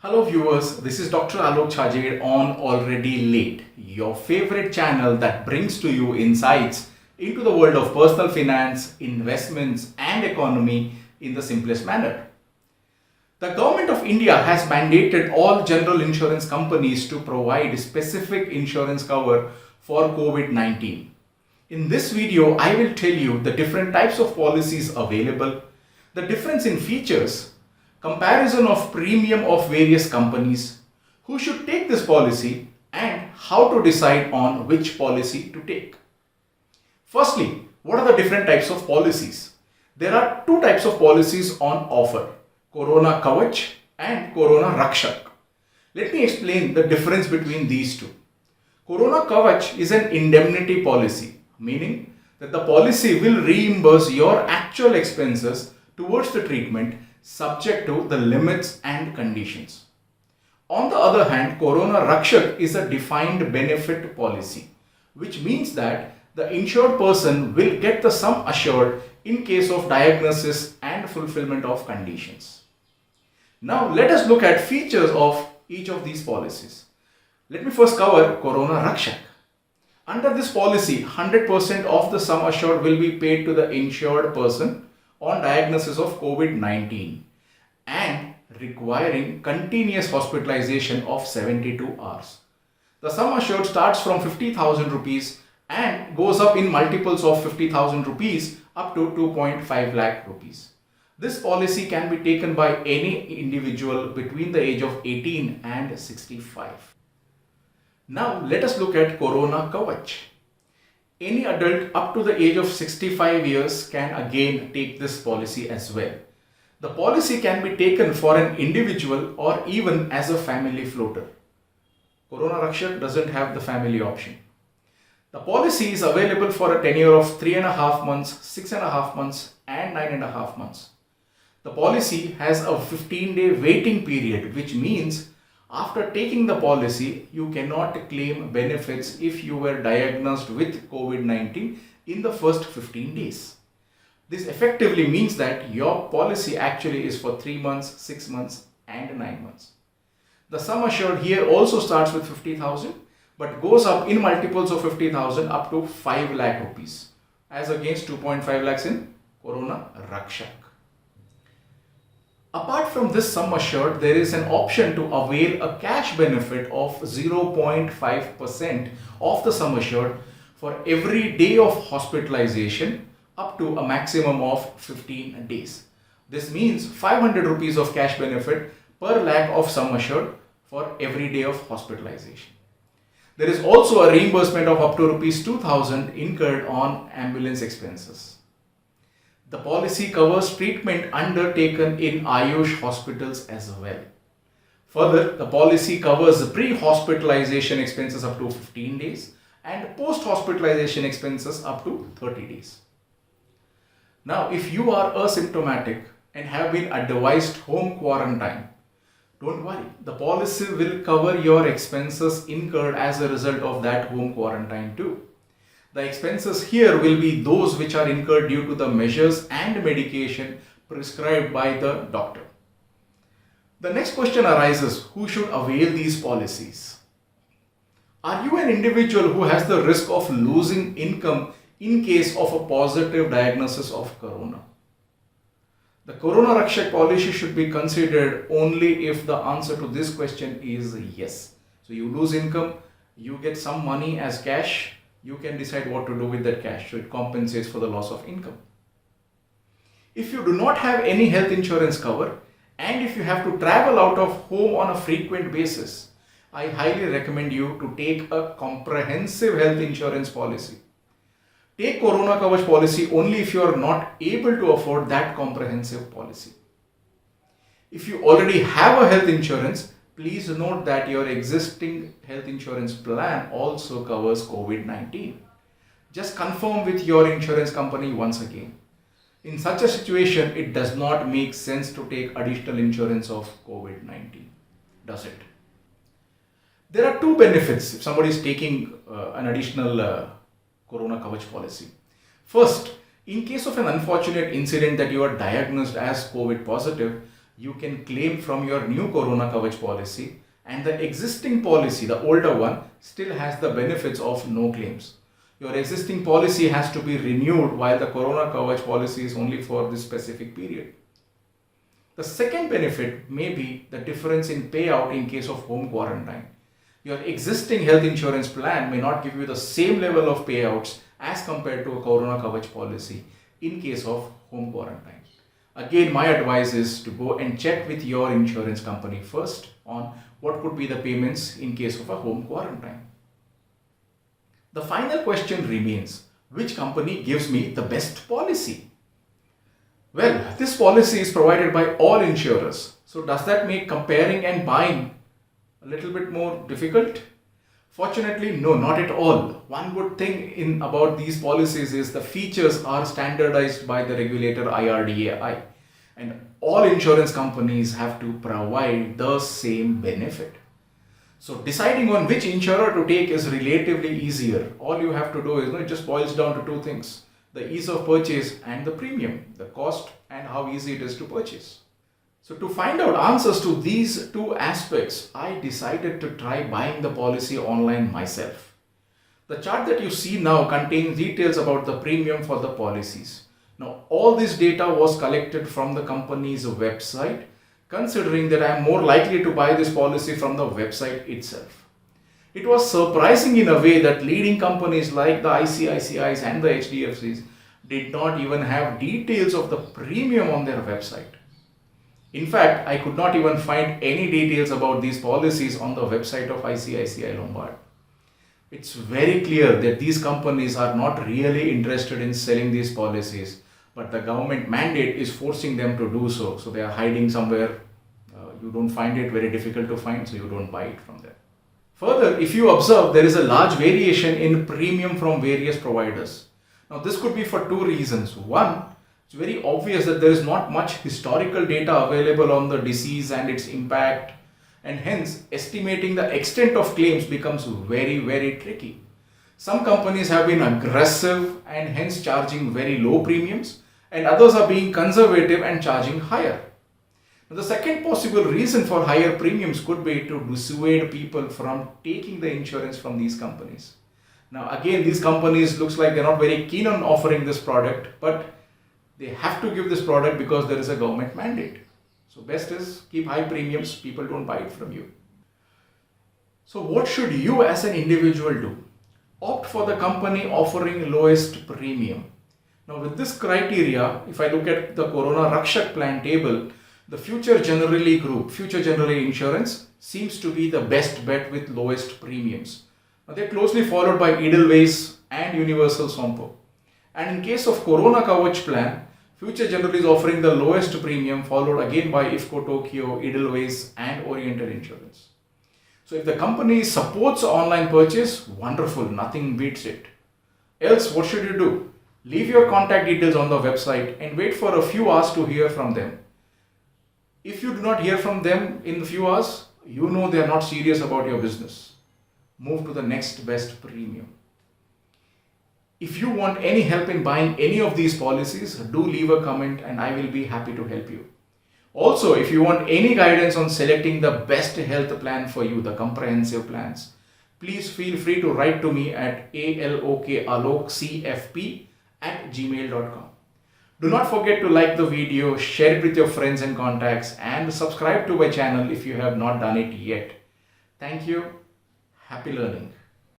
Hello viewers, this is Dr. Alok Chajed on Already Late, your favorite channel that brings to you insights into the world of personal finance, investments and economy in the simplest manner. The government of India has mandated all general insurance companies to provide specific insurance cover for COVID-19. In this video, I will tell you the different types of policies available, the difference in features, comparison of premium of various companies, who should take this policy, and how to decide on which policy to take. Firstly, what are the different types of policies? There are two types of policies on offer, Corona Kavach and Corona Rakshak. Let me explain the difference between these two. Corona Kavach is an indemnity policy, meaning that the policy will reimburse your actual expenses towards the treatment subject to the limits and conditions. On the other hand, Corona Rakshak is a defined benefit policy, which means that the insured person will get the sum assured in case of diagnosis and fulfillment of conditions. Now let us look at features of each of these policies. Let me first cover Corona Rakshak. Under this policy, 100% of the sum assured will be paid to the insured person on diagnosis of COVID-19 and requiring continuous hospitalization of 72 hours. The sum assured starts from 50,000 rupees and goes up in multiples of 50,000 rupees up to 2.5 lakh rupees. This policy can be taken by any individual between the age of 18 and 65. Now let us look at Corona Kavach. Any adult up to the age of 65 years can again take this policy as well. The policy can be taken for an individual or even as a family floater. Corona Rakshak doesn't have the family option. The policy is available for a tenure of 3.5 months, 6.5 months and 9.5 months. The policy has a 15-day waiting period, which means after taking the policy, you cannot claim benefits if you were diagnosed with COVID-19 in the first 15 days. This effectively means that your policy actually is for 3 months, 6 months and 9 months. The sum assured here also starts with 50,000 but goes up in multiples of 50,000 up to 5 lakh rupees as against 2.5 lakhs in Corona Rakshak. Apart from this sum assured, there is an option to avail a cash benefit of 0.5% of the sum assured for every day of hospitalization up to a maximum of 15 days. This means 500 rupees of cash benefit per lakh of sum assured for every day of hospitalization. There is also a reimbursement of up to rupees 2,000 incurred on ambulance expenses. The policy covers treatment undertaken in Ayush hospitals as well. Further, the policy covers pre-hospitalization expenses up to 15 days and post-hospitalization expenses up to 30 days. Now, if you are asymptomatic and have been advised home quarantine, don't worry, the policy will cover your expenses incurred as a result of that home quarantine too. The expenses here will be those which are incurred due to the measures and medication prescribed by the doctor. The next question arises, who should avail these policies? Are you an individual who has the risk of losing income in case of a positive diagnosis of corona? The Corona Rakshak policy should be considered only if the answer to this question is yes. So you lose income, you get some money as cash, you can decide what to do with that cash, so it compensates for the loss of income. If you do not have any health insurance cover and if you have to travel out of home on a frequent basis, I highly recommend you to take a comprehensive health insurance policy. Take Corona Kavach policy only if you are not able to afford that comprehensive policy. If you already have a health insurance, please note that your existing health insurance plan also covers COVID-19. Just confirm with your insurance company once again. In such a situation, it does not make sense to take additional insurance of COVID-19, does it? There are two benefits if somebody is taking an additional Corona Kavach policy. First, in case of an unfortunate incident that you are diagnosed as COVID positive, you can claim from your new Corona Kavach policy, and the existing policy, the older one, still has the benefits of no claims. Your existing policy has to be renewed while the Corona Kavach policy is only for this specific period. The second benefit may be the difference in payout in case of home quarantine. Your existing health insurance plan may not give you the same level of payouts as compared to a Corona Kavach policy in case of home quarantine. Again, my advice is to go and check with your insurance company first on what could be the payments in case of a home quarantine. The final question remains, which company gives me the best policy? Well, this policy is provided by all insurers. So does that make comparing and buying a little bit more difficult? Fortunately, no, not at all. One good thing about these policies is the features are standardized by the regulator IRDAI, and all insurance companies have to provide the same benefit. So deciding on which insurer to take is relatively easier. All you have to do is, it just boils down to two things: the ease of purchase and the premium, the cost and how easy it is to purchase. So to find out answers to these two aspects, I decided to try buying the policy online myself. The chart that you see now contains details about the premium for the policies. Now, all this data was collected from the company's website, considering that I am more likely to buy this policy from the website itself. It was surprising in a way that leading companies like the ICICIs and the HDFCs did not even have details of the premium on their website. In fact, I could not even find any details about these policies on the website of ICICI Lombard. It's very clear that these companies are not really interested in selling these policies, but the government mandate is forcing them to do so. So they are hiding somewhere. You don't find it very difficult to find, so you don't buy it from there. Further, if you observe, there is a large variation in premium from various providers. Now, this could be for two reasons. One, it's very obvious that there is not much historical data available on the disease and its impact, and hence estimating the extent of claims becomes very, very tricky. Some companies have been aggressive and hence charging very low premiums, and others are being conservative and charging higher. Now, the second possible reason for higher premiums could be to dissuade people from taking the insurance from these companies. Now, again, these companies looks like they're not very keen on offering this product, but they have to give this product because there is a government mandate. So best is keep high premiums, people don't buy it from you. So what should you as an individual do? Opt for the company offering lowest premium. Now with this criteria, if I look at the Corona Rakshak plan table, the Future Generali Group, Future Generali Insurance, seems to be the best bet with lowest premiums. Now they're closely followed by Edelweiss and Universal Sompo. And in case of Corona Kavach plan, Future Generali is offering the lowest premium, followed again by IFCO Tokyo, Edelweiss and Oriental Insurance. So if the company supports online purchase, wonderful, nothing beats it. Else, what should you do? Leave your contact details on the website and wait for a few hours to hear from them. If you do not hear from them in a few hours, you know they are not serious about your business. Move to the next best premium. If you want any help in buying any of these policies, do leave a comment and I will be happy to help you. Also, if you want any guidance on selecting the best health plan for you, the comprehensive plans, please feel free to write to me at alokcfp@gmail.com. Do not forget to like the video, share it with your friends and contacts, and subscribe to my channel if you have not done it yet. Thank you. Happy learning.